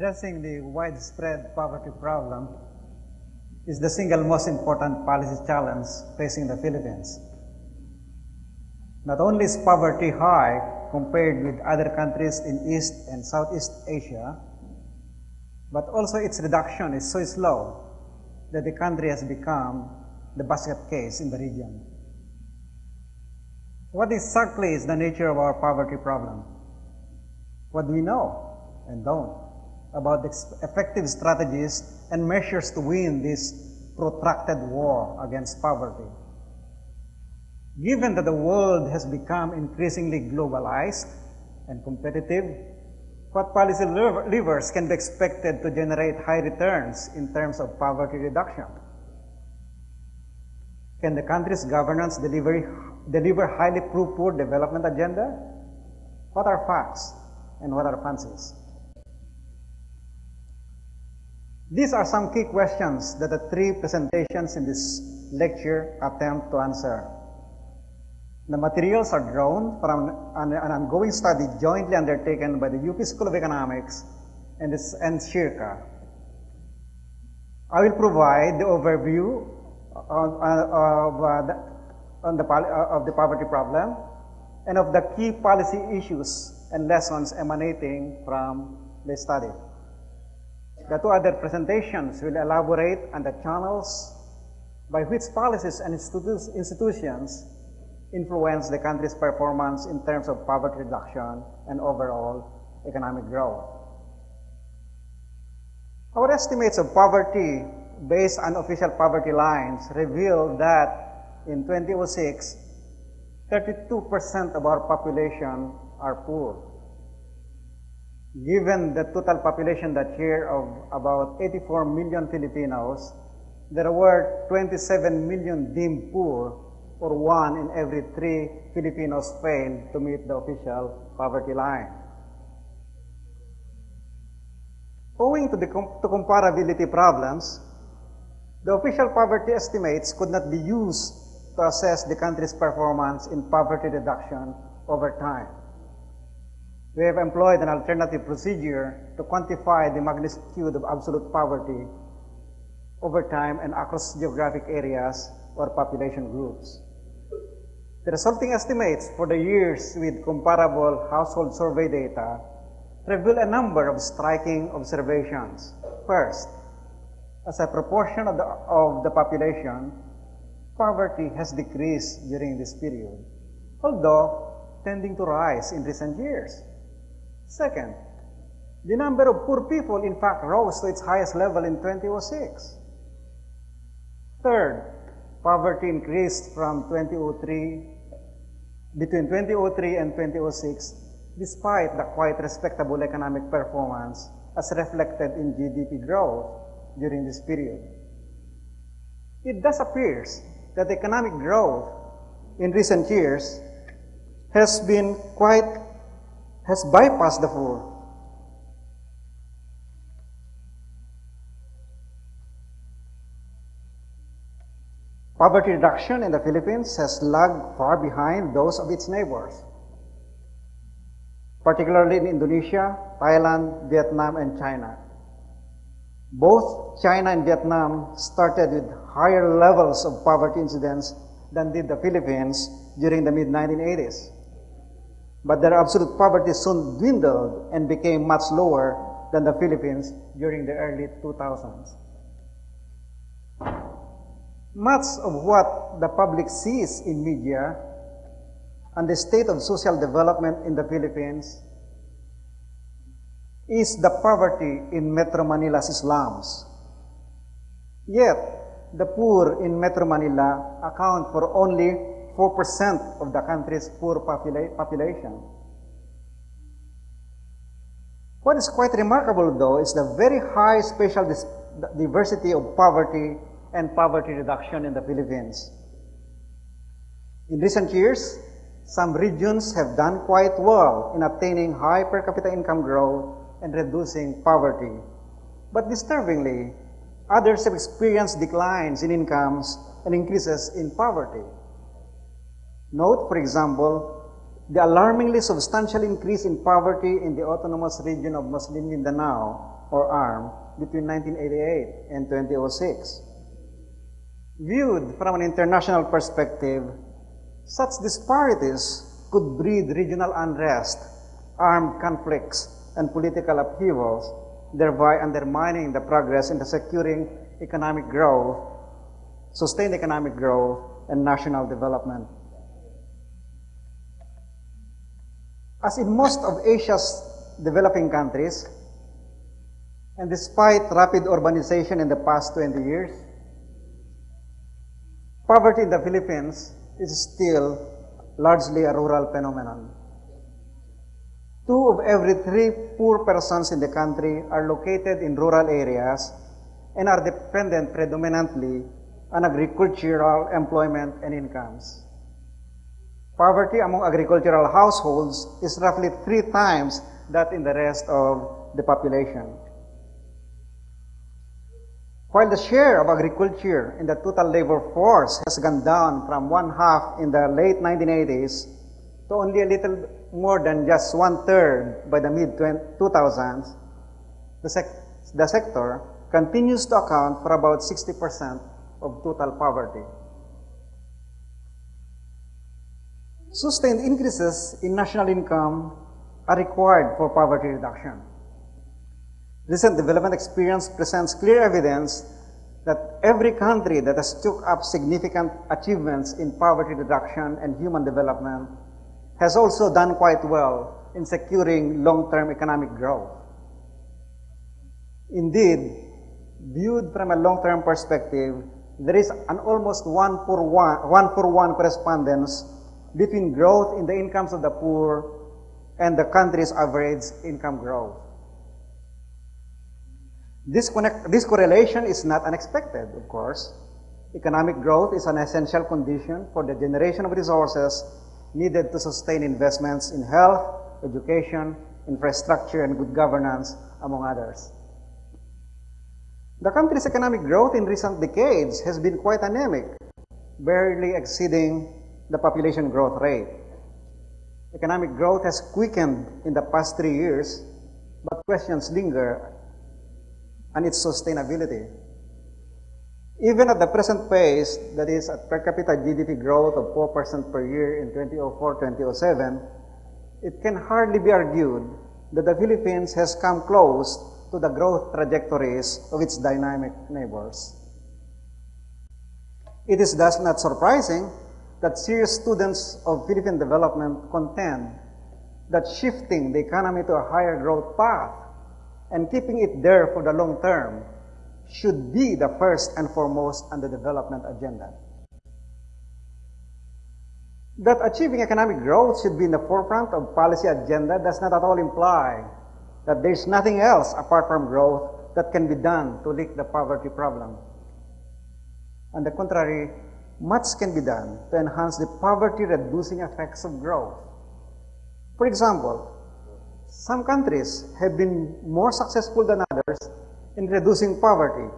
addressing the widespread poverty problem is the single most important policy challenge facing the Philippines. Not only is poverty high compared with other countries in East and Southeast Asia, but also its reduction is so slow that the country has become the basket case in the region. What exactly is the nature of our poverty problem? What do we know and don't about the effective strategies and measures to win this protracted war against poverty? Given that the world has become increasingly globalized and competitive, what policy levers can be expected to generate high returns in terms of poverty reduction? Can the country's governance deliver highly poor development agenda? What are facts and what are fancies? These are some key questions that the three presentations in this lecture attempt to answer. The materials are drawn from an ongoing study jointly undertaken by the UP School of Economics and SHIRCA. I will provide the overview of the poverty problem and of the key policy issues and lessons emanating from the study. The two other presentations will elaborate on the channels by which policies and institutions influence the country's performance in terms of poverty reduction and overall economic growth. Our estimates of poverty based on official poverty lines reveal that in 2006, 32% of our population are poor. Given the total population that year of about 84 million Filipinos, there were 27 million deemed poor, or 1 in every 3 Filipinos failed to meet the official poverty line. Owing to comparability problems, the official poverty estimates could not be used to assess the country's performance in poverty reduction over time. We have employed an alternative procedure to quantify the magnitude of absolute poverty over time and across geographic areas or population groups. The resulting estimates for the years with comparable household survey data reveal a number of striking observations. First, as a proportion of the population, poverty has decreased during this period, although tending to rise in recent years. Second, the number of poor people in fact rose to its highest level in 2006. Third, poverty increased from between 2003 and 2006 despite the quite respectable economic performance as reflected in GDP growth during this period. It thus appears that economic growth in recent years has bypassed the poor. Poverty reduction in the Philippines has lagged far behind those of its neighbors, particularly in Indonesia, Thailand, Vietnam, and China. Both China and Vietnam started with higher levels of poverty incidence than did the Philippines during the mid-1980s. But their absolute poverty soon dwindled and became much lower than the Philippines during the early 2000s. Much of what the public sees in media on the state of social development in the Philippines is the poverty in Metro Manila's slums. Yet, the poor in Metro Manila account for only 4% of the country's poor population. What is quite remarkable, though, is the very high spatial diversity of poverty and poverty reduction in the Philippines. In recent years, some regions have done quite well in attaining high per capita income growth and reducing poverty. But disturbingly, others have experienced declines in incomes and increases in poverty. Note, for example, the alarmingly substantial increase in poverty in the autonomous region of Muslim Mindanao or ARM between 1988 and 2006. Viewed from an international perspective, such disparities could breed regional unrest, armed conflicts, and political upheavals, thereby undermining the progress in securing economic growth, sustained economic growth, and national development. As in most of Asia's developing countries, and despite rapid urbanization in the past 20 years, poverty in the Philippines is still largely a rural phenomenon. 2 of every 3 poor persons in the country are located in rural areas and are dependent predominantly on agricultural employment and incomes. Poverty among agricultural households is roughly 3 times that in the rest of the population. While the share of agriculture in the total labor force has gone down from 1/2 in the late 1980s to only a little more than just 1/3 by the mid-2000s, the sector continues to account for about 60% of total poverty. Sustained increases in national income are required for poverty reduction. Recent development experience presents clear evidence that every country that has took up significant achievements in poverty reduction and human development has also done quite well in securing long-term economic growth. Indeed, viewed from a long-term perspective, there is an almost one-for-one correspondence between growth in the incomes of the poor and the country's average income growth. This correlation is not unexpected, of course. Economic growth is an essential condition for the generation of resources needed to sustain investments in health, education, infrastructure, and good governance, among others. The country's economic growth in recent decades has been quite anemic, barely exceeding the population growth rate. Economic growth has quickened in the past 3 years, but questions linger on its sustainability. Even at the present pace, that is at per capita GDP growth of 4% per year in 2004-2007, it can hardly be argued that the Philippines has come close to the growth trajectories of its dynamic neighbors. It is thus not surprising that serious students of Philippine development contend that shifting the economy to a higher growth path and keeping it there for the long term should be the first and foremost on the development agenda. That achieving economic growth should be in the forefront of policy agenda does not at all imply that there is nothing else apart from growth that can be done to lick the poverty problem. On the contrary, much can be done to enhance the poverty-reducing effects of growth. For example, some countries have been more successful than others in reducing poverty,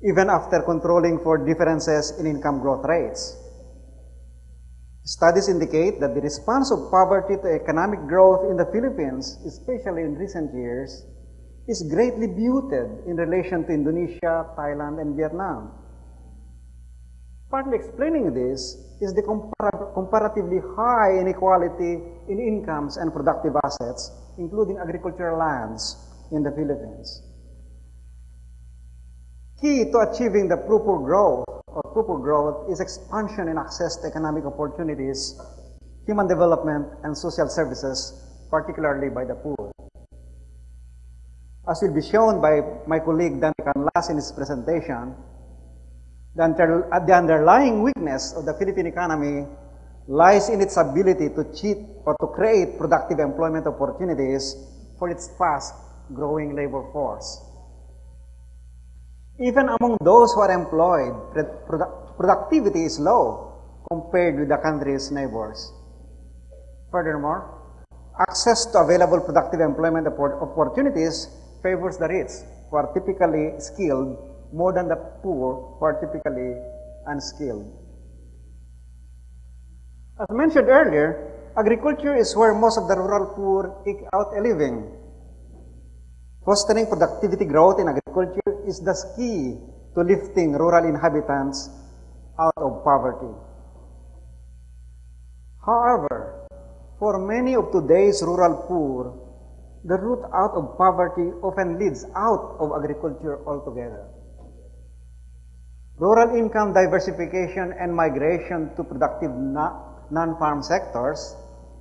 even after controlling for differences in income growth rates. Studies indicate that the response of poverty to economic growth in the Philippines, especially in recent years, is greatly muted in relation to Indonesia, Thailand, and Vietnam. Partly explaining this is the comparatively high inequality in incomes and productive assets, including agricultural lands, in the Philippines. Key to achieving the proper growth is expansion in access to economic opportunities, human development, and social services, particularly by the poor. As will be shown by my colleague Danny Canlas in his presentation, the underlying weakness of the Philippine economy lies in its ability to create productive employment opportunities for its fast-growing labor force. Even among those who are employed, productivity is low compared with the country's neighbors. Furthermore, access to available productive employment opportunities favors the rich, who are typically skilled, more than the poor, who are typically unskilled. As mentioned earlier, agriculture is where most of the rural poor eke out a living, Fostering productivity growth in agriculture is the key to lifting rural inhabitants out of poverty. However, for many of today's rural poor, the route out of poverty often leads out of agriculture altogether. Rural income diversification and migration to productive non-farm sectors,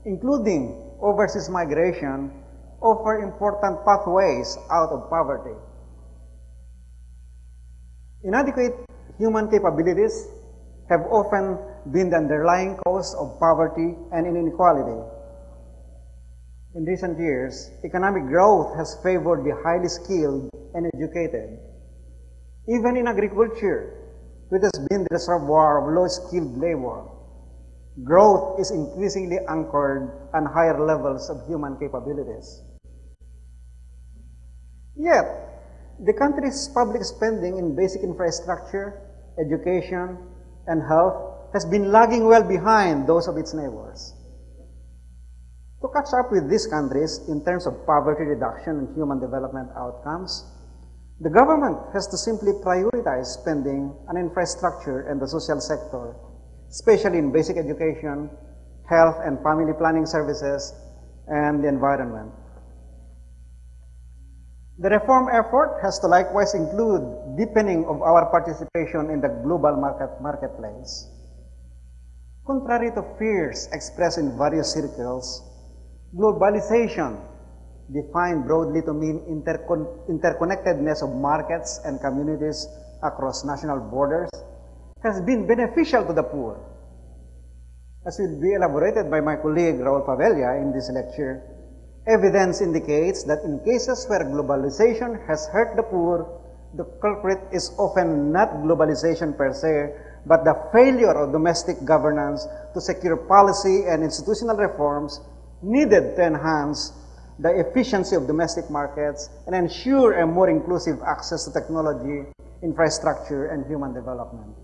including overseas migration, offer important pathways out of poverty. Inadequate human capabilities have often been the underlying cause of poverty and inequality. In recent years, economic growth has favored the highly skilled and educated. Even in agriculture, which has been the reservoir of low-skilled labor, growth is increasingly anchored on higher levels of human capabilities. Yet, the country's public spending in basic infrastructure, education, and health has been lagging well behind those of its neighbors. To catch up with these countries in terms of poverty reduction and human development outcomes, the government has to simply prioritize spending on infrastructure and the social sector, especially in basic education, health and family planning services, and the environment. The reform effort has to likewise include deepening of our participation in the global marketplace. Contrary to fears expressed in various circles, globalization, defined broadly to mean interconnectedness of markets and communities across national borders, has been beneficial to the poor. As will be elaborated by my colleague Raul Fabella in this lecture, evidence indicates that in cases where globalization has hurt the poor, the culprit is often not globalization per se, but the failure of domestic governance to secure policy and institutional reforms needed to enhance the efficiency of domestic markets and ensure a more inclusive access to technology, infrastructure, and human development.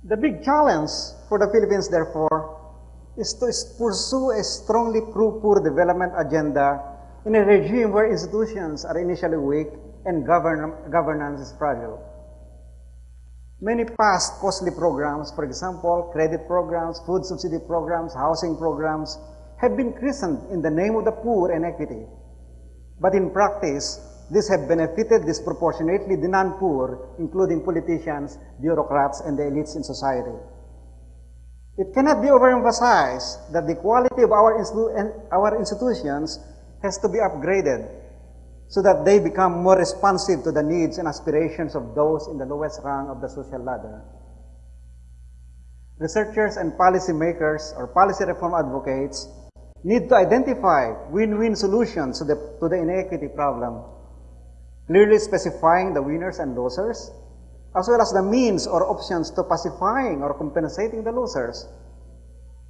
The big challenge for the Philippines, therefore, is to pursue a strongly pro-poor development agenda in a regime where institutions are initially weak and governance is fragile. Many past costly programs, for example, credit programs, food subsidy programs, housing programs, have been christened in the name of the poor and equity. But in practice, these have benefited disproportionately the non-poor, including politicians, bureaucrats, and the elites in society. It cannot be overemphasized that the quality of our institutions has to be upgraded so that they become more responsive to the needs and aspirations of those in the lowest rung of the social ladder. Researchers and policymakers or policy reform advocates need to identify win-win solutions to the inequity problem, clearly specifying the winners and losers, as well as the means or options to pacifying or compensating the losers,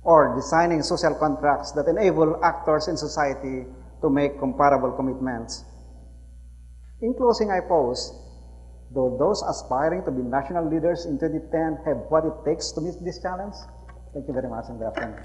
or designing social contracts that enable actors in society to make comparable commitments. In closing, I pose, though those aspiring to be national leaders in 2010 have what it takes to meet this challenge? Thank you very much and good afternoon.